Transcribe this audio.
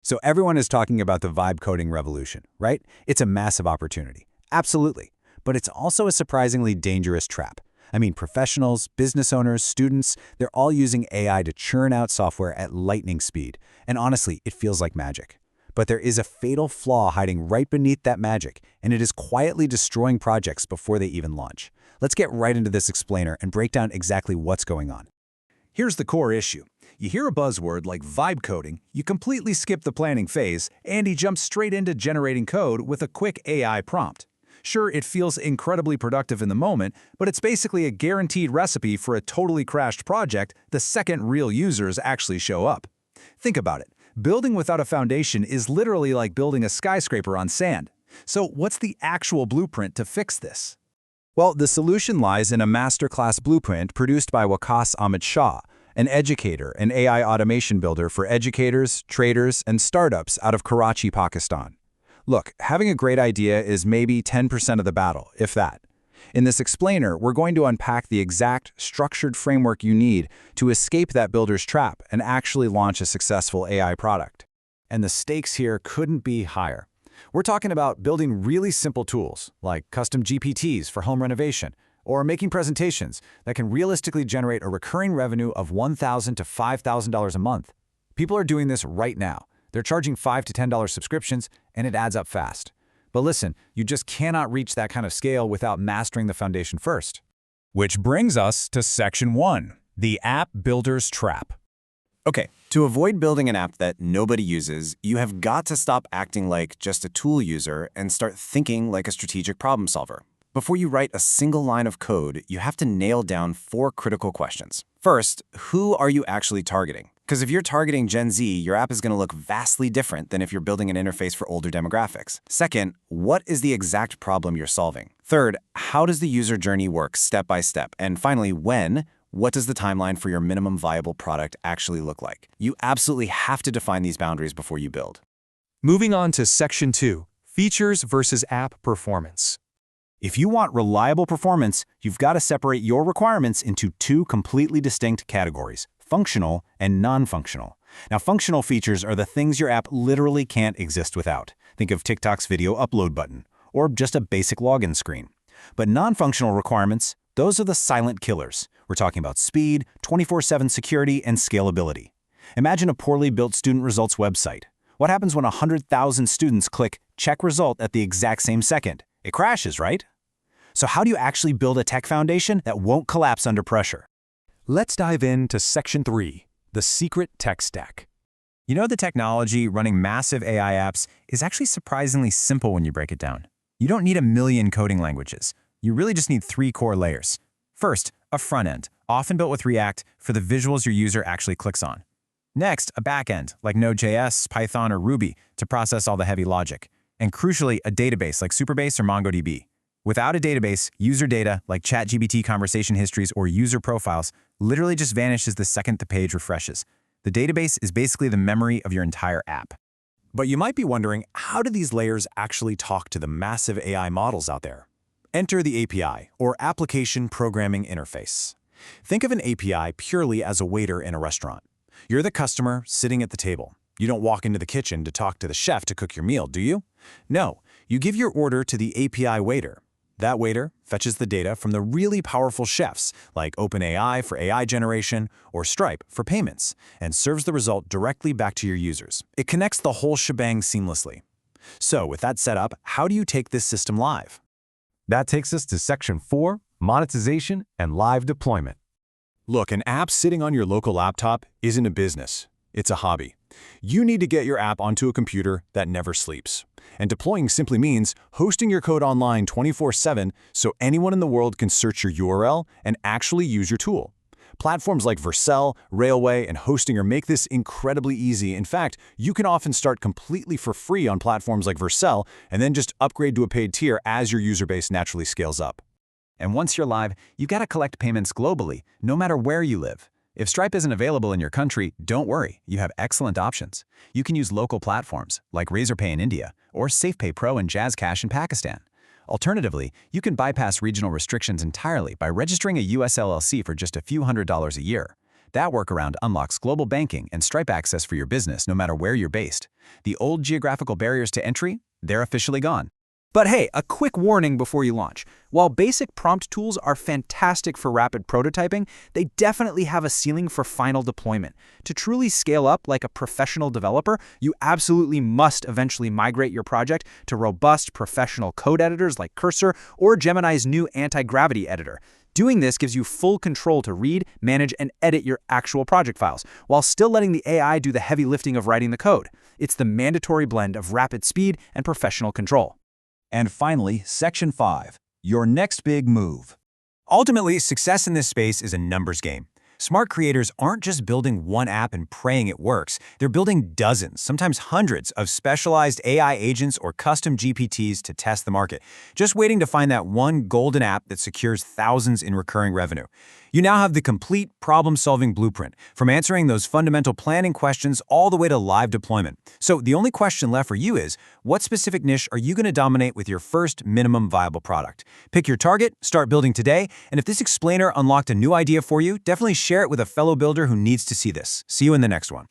So everyone is talking about the vibe coding revolution, right? It's a massive opportunity. Absolutely. But it's also a surprisingly dangerous trap. I mean, professionals, business owners, students, they're all using AI to churn out software at lightning speed. And honestly, it feels like magic. But there is a fatal flaw hiding right beneath that magic, and it is quietly destroying projects before they even launch. Let's get right into this explainer and break down exactly what's going on. Here's the core issue. You hear a buzzword like vibe coding, you completely skip the planning phase, and you jump straight into generating code with a quick AI prompt. Sure, it feels incredibly productive in the moment, but it's basically a guaranteed recipe for a totally crashed project the second real users actually show up. Think about it. Building without a foundation is literally like building a skyscraper on sand. So what's the actual blueprint to fix this? Well, the solution lies in a masterclass blueprint produced by AAGHAZ AI, an educator and AI automation builder for educators, traders, and startups out of Karachi, Pakistan. Look, having a great idea is maybe 10% of the battle, if that. In this explainer, we're going to unpack the exact, structured framework you need to escape that builder's trap and actually launch a successful AI product. And the stakes here couldn't be higher. We're talking about building really simple tools, like custom GPTs for home renovation, or making presentations that can realistically generate a recurring revenue of $1,000 to $5,000 a month. People are doing this right now. They're charging $5 to $10 subscriptions, and it adds up fast. But listen, you just cannot reach that kind of scale without mastering the foundation first. Which brings us to Section 1, the App Builder's Trap. Okay, to avoid building an app that nobody uses, you have got to stop acting like just a tool user and start thinking like a strategic problem solver. Before you write a single line of code, you have to nail down 4 critical questions. First, who are you actually targeting? Because if you're targeting Gen Z, your app is going to look vastly different than if you're building an interface for older demographics. Second, what is the exact problem you're solving? Third, how does the user journey work step by step? And finally, what does the timeline for your minimum viable product actually look like? You absolutely have to define these boundaries before you build. Moving on to Section 2, Features versus App Performance. If you want reliable performance, you've got to separate your requirements into 2 completely distinct categories: functional and non-functional. Now, functional features are the things your app literally can't exist without. Think of TikTok's video upload button, or just a basic login screen. But non-functional requirements, those are the silent killers. We're talking about speed, 24/7 security, and scalability. Imagine a poorly built student results website. What happens when 100,000 students click check result at the exact same second? It crashes, right? So how do you actually build a tech foundation that won't collapse under pressure? Let's dive into Section 3, the secret tech stack. You know, the technology running massive AI apps is actually surprisingly simple when you break it down. You don't need a million coding languages. You really just need 3 core layers. First, a front end, often built with React for the visuals your user actually clicks on. Next, a back end, like Node.js, Python, or Ruby, to process all the heavy logic. And crucially, a database like Supabase or MongoDB. Without a database, user data, like ChatGPT conversation histories or user profiles, literally just vanishes the second the page refreshes. The database is basically the memory of your entire app. But you might be wondering, how do these layers actually talk to the massive AI models out there? Enter the API, or Application Programming Interface. Think of an API purely as a waiter in a restaurant. You're the customer sitting at the table. You don't walk into the kitchen to talk to the chef to cook your meal, do you? No, you give your order to the API waiter. That waiter fetches the data from the really powerful chefs, like OpenAI for AI generation or Stripe for payments, and serves the result directly back to your users. It connects the whole shebang seamlessly. So with that set up, how do you take this system live? That takes us to Section 4, Monetization and Live Deployment. Look, an app sitting on your local laptop isn't a business. It's a hobby. You need to get your app onto a computer that never sleeps. And deploying simply means hosting your code online 24/7 so anyone in the world can search your URL and actually use your tool. Platforms like Vercel, Railway, and Hostinger make this incredibly easy. In fact, you can often start completely for free on platforms like Vercel and then just upgrade to a paid tier as your user base naturally scales up. And once you're live, you've got to collect payments globally, no matter where you live. If Stripe isn't available in your country, don't worry, you have excellent options. You can use local platforms, like Razorpay in India, or SafePay Pro and JazzCash in Pakistan. Alternatively, you can bypass regional restrictions entirely by registering a US LLC for just a few $100s a year. That workaround unlocks global banking and Stripe access for your business no matter where you're based. The old geographical barriers to entry, they're officially gone. But hey, a quick warning before you launch. While basic prompt tools are fantastic for rapid prototyping, they definitely have a ceiling for final deployment. To truly scale up like a professional developer, you absolutely must eventually migrate your project to robust professional code editors like Cursor or Gemini's new anti-gravity editor. Doing this gives you full control to read, manage, and edit your actual project files, while still letting the AI do the heavy lifting of writing the code. It's the mandatory blend of rapid speed and professional control. And finally, Section 5, your next big move. Ultimately, success in this space is a numbers game. Smart creators aren't just building one app and praying it works. They're building dozens, sometimes hundreds, of specialized AI agents or custom GPTs to test the market, just waiting to find that one golden app that secures thousands in recurring revenue. You now have the complete problem-solving blueprint, from answering those fundamental planning questions all the way to live deployment. So the only question left for you is, what specific niche are you going to dominate with your first minimum viable product? Pick your target, start building today, and if this explainer unlocked a new idea for you, definitely share it with a fellow builder who needs to see this. See you in the next one.